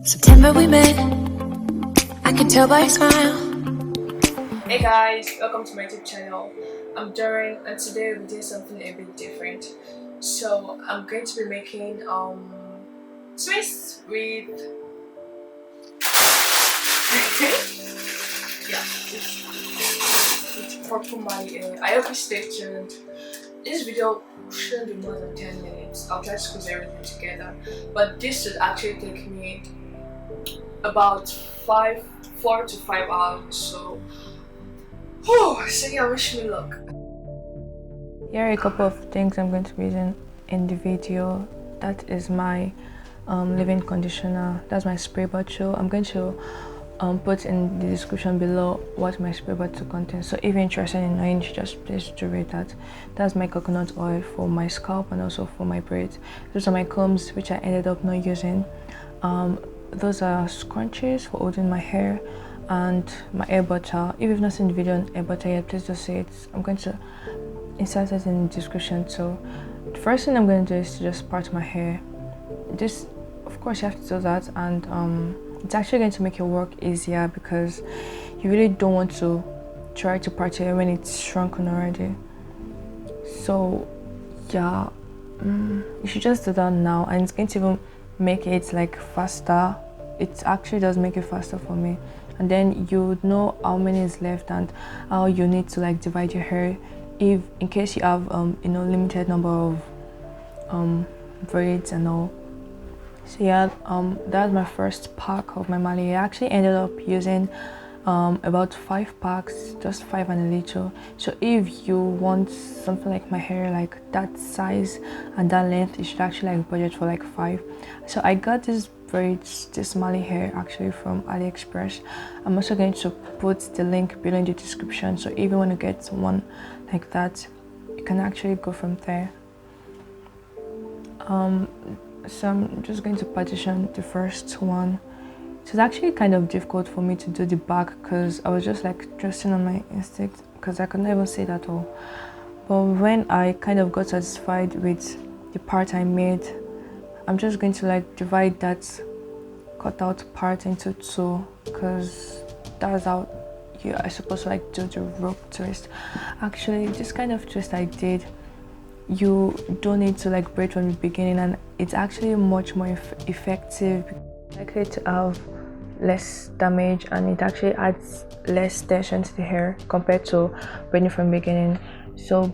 September we met, I can tell by your smile. Hey guys, welcome to my YouTube channel. I'm Darren and today we're doing something a bit different. So I'm going to be making twists with yeah, it's purple Marley. I hope you stay tuned. This video shouldn't be more than 10 minutes. I'll try to squeeze everything together, but this should actually take me about 4 to 5 hours. So yeah, wish me luck. Here are a couple of things I'm going to be using in the video. That is my leave-in conditioner. That's my spray bottle. I'm going to put in the description below what my spray bottle contains. So if you're interested in knowing, just please do read that. That's my coconut oil for my scalp and also for my braids. Those are my combs, which I ended up not using. Those are scrunchies for holding my hair, and my air butter. If you've not seen the video on air butter yet, please just see it. I'm going to insert it in the description. So the first thing I'm going to do is to just part my hair. This, of course, you have to do that, and it's actually going to make your work easier because you really don't want to try to part your hair when it's shrunken already. So yeah, you should just do that now, and it's going to even make it like faster. It actually does make it faster for me, and then you would know how many is left and how you need to like divide your hair if in case you have limited number of braids and all. So yeah, that's my first pack of my Marley. I actually ended up using about 5 packs, just 5 and a little. So if you want something like my hair like that size and that length, you should actually like budget for like 5. So I got these braids, this Marley hair actually from AliExpress. I'm also going to put the link below in the description, so if you want to get one like that, you can actually go from there. So I'm just going to partition the first one. So it's actually kind of difficult for me to do the back because I was just like trusting on my instinct because I could not even see it at all. But when I kind of got satisfied with the part I made, I'm just going to like divide that cut out part into 2 because that's how you are supposed to like do the rope twist. Actually, this kind of twist I did, you don't need to like braid from the beginning, and it's actually much more effective, likely to have less damage, and it actually adds less tension to the hair compared to braiding from the beginning. So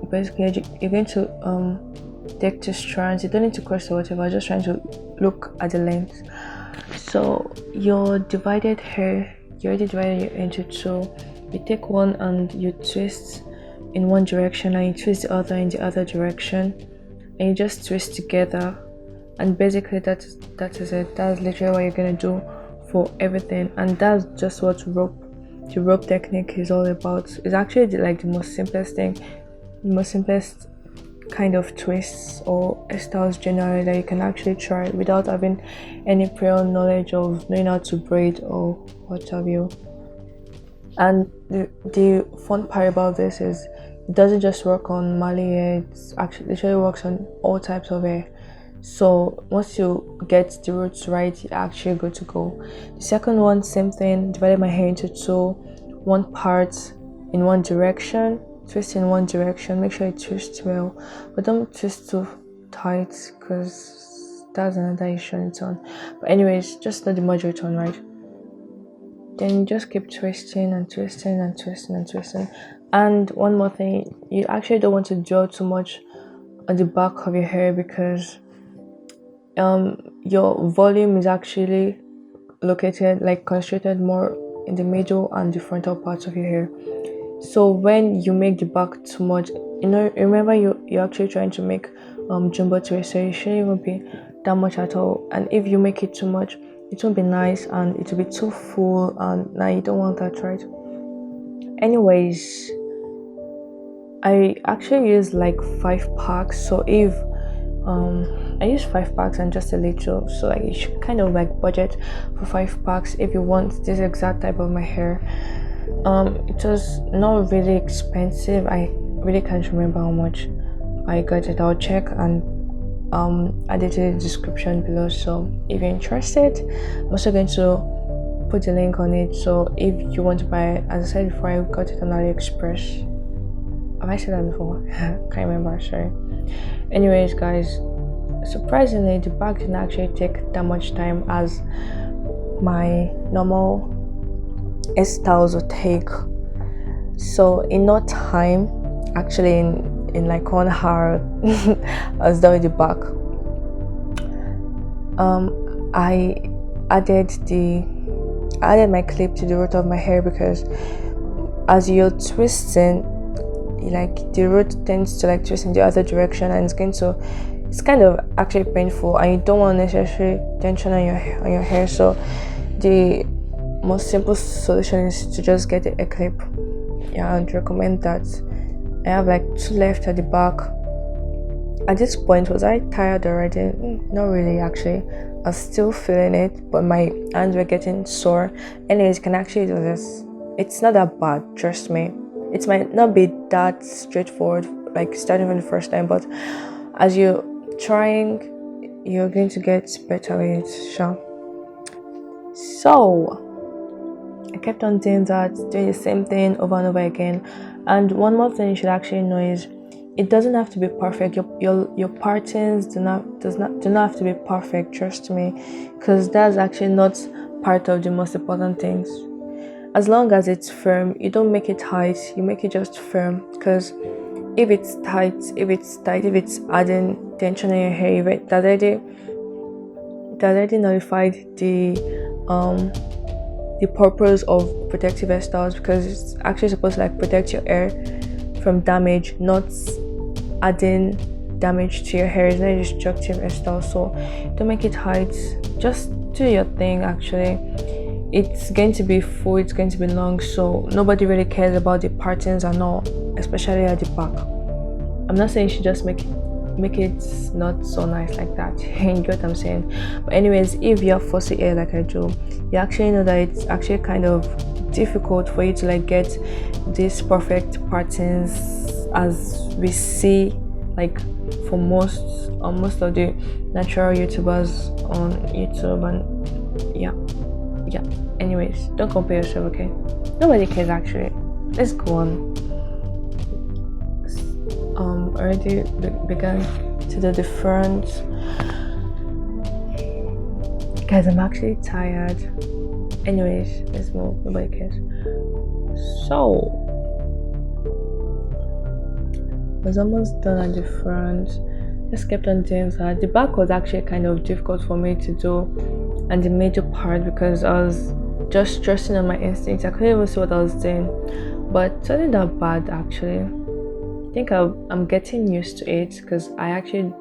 basically you're going to take 2 strands. You don't need to cross or whatever, just trying to look at the length. So your divided hair, you already divided it into 2. You take one and you twist in one direction, and you twist the other in the other direction, and you just twist together. And basically that is it. That's literally what you're gonna do for everything, and that's just what the rope technique is all about. It's actually like the most simplest thing, the most simplest kind of twists or hairstyles generally that you can actually try without having any prior knowledge of knowing how to braid or what have you. And the fun part about this is it doesn't just work on Marley hair, it's actually literally works on all types of hair. So once you get the roots right, you're actually good to go. The second one, same thing, divided my hair into 2, one part in one direction, twist in one direction, make sure you twist well, but don't twist too tight because that's another issue on its own. But anyways, just know the moderate one, right? Then you just keep twisting and twisting and twisting and twisting. And one more thing, you actually don't want to draw too much on the back of your hair because your volume is actually located, like concentrated more in the middle and the frontal parts of your hair. So when you make the back too much, remember you're actually trying to make jumbo twist, so it shouldn't even be that much at all. And if you make it too much, it won't be nice and it will be too full, and now you don't want that, right? Anyways, I actually use like 5 packs. So if I use 5 packs and just a little, so like you should kind of like budget for 5 packs if you want this exact type of my hair. It was not really expensive. I really can't remember how much I got it. I'll check and add it in the description below. So if you're interested, I'm also going to put the link on it. So if you want to buy it, as I said before, I got it on AliExpress. Have I said that before? Can't remember, sorry. Anyways, guys, surprisingly, the bag didn't actually take that much time as my normal hairstyles would take. So in no time, actually in like 1 hour, I was done with the bag. I added my clip to the root of my hair because as you're twisting, like the root tends to like twist in the other direction, and it's kind of actually painful, and you don't want necessary tension on your hair. So the most simple solution is to just get a clip. Yeah, I'd recommend that. I have like 2 left at the back. At this point, was I tired already? Not really, actually. I was still feeling it, but my hands were getting sore. Anyways, you can actually do this. It's not that bad, trust me. It might not be that straightforward, like starting from the first time, but as you're trying, you're going to get better with it, sure. So I kept on doing that, doing the same thing over and over again. And one more thing you should actually know is it doesn't have to be perfect. Your partings do not have to be perfect, trust me, because that's actually not part of the most important things. As long as it's firm, you don't make it tight, you make it just firm. Because if it's tight, if it's adding tension in your hair, that already nullified the purpose of protective hairstyles, because it's actually supposed to like protect your hair from damage, not adding damage to your hair. It's not a destructive hairstyle. So don't make it tight, just do your thing. Actually, it's going to be full, it's going to be long, so nobody really cares about the partings and all, especially at the back. I'm not saying you should just make it not so nice like that. You get what I'm saying? But anyways, if you have fussy hair like I do, you actually know that it's actually kind of difficult for you to like get these perfect partings as we see like for most of the natural YouTubers on YouTube. And yeah. Anyways, don't compare yourself, okay? Nobody cares actually. Let's go on. Already began to do the front. Guys, I'm actually tired. Anyways, let's move. Nobody cares. So I was almost done at the front. Just kept on doing that. The back was actually kind of difficult for me to do, and the major part because I was just trusting on my instincts. I couldn't even see what I was doing, but it wasn't that bad actually. I think I'm getting used to it because I actually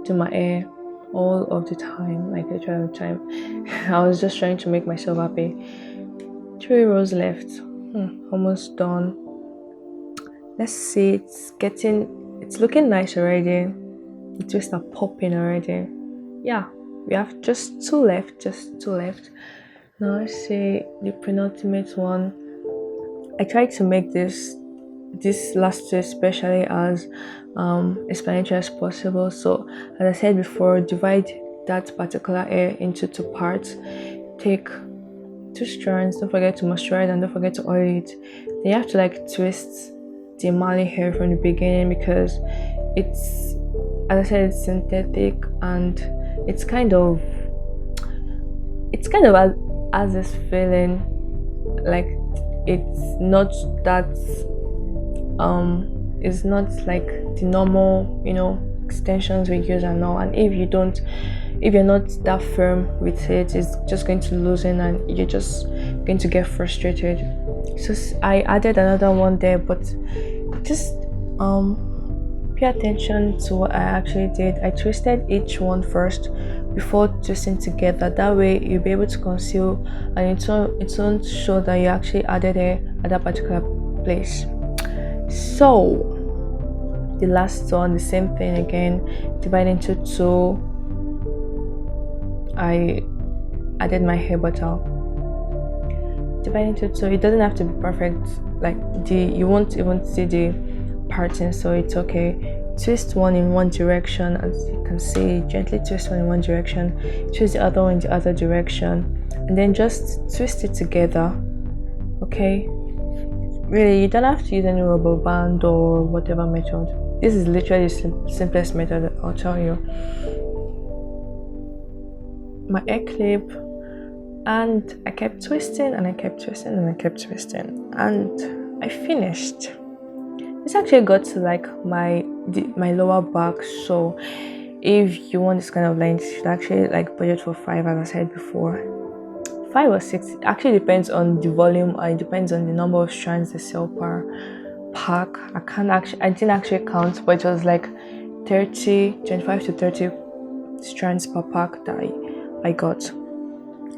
do my hair all of the time, like literally all the time. I was just trying to make myself happy. 3 rows left. Almost done. Let's see. It's looking nice already. The twists are popping already. Yeah, we have just 2 left. Now let's see the penultimate one. I tried to make this last twist especially as explanatory as possible. So as I said before, divide that particular hair into 2 parts. Take 2 strands. Don't forget to moisturize and don't forget to oil it. Then you have to like twist the Marley hair from the beginning because it's, as I said, it's synthetic and it's kind of has this feeling like it's not that it's not like the normal extensions we use and all. And if you're not that firm with it, it's just going to loosen and you're just going to get frustrated. So I added another one there, but just pay attention to what I actually did. I twisted each one first before twisting together. That way you'll be able to conceal and it won't show that you actually added it at that particular place. So the last one, the same thing again, divide into 2. I added my hair butter. Divide into 2. It doesn't have to be perfect. Like you won't even see the parting, so it's okay. twist one in one direction, as you can see, gently twist one in one direction, twist the other one in the other direction, and then just twist it together. Okay, really, you don't have to use any rubber band or whatever method. This is literally the simplest method, I'll tell you. My hair clip, and I kept twisting and I kept twisting and I kept twisting, and I finished. This actually got to like my lower back, so if you want this kind of length, you should actually like budget for 5, as I said before. 5 or 6, it actually depends on the volume, or it depends on the number of strands they sell per pack. I didn't actually count, but it was like 25 to 30 strands per pack that I got.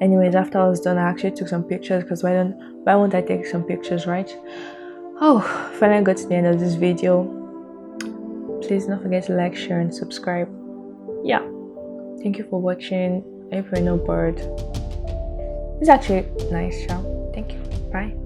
Anyways, after I was done, I actually took some pictures, because why won't I take some pictures, right? Oh, finally got to the end of this video. Please don't forget to like, share, and subscribe. Yeah, thank you for watching. I hope you're not bored. It's actually nice show. Thank you. Bye.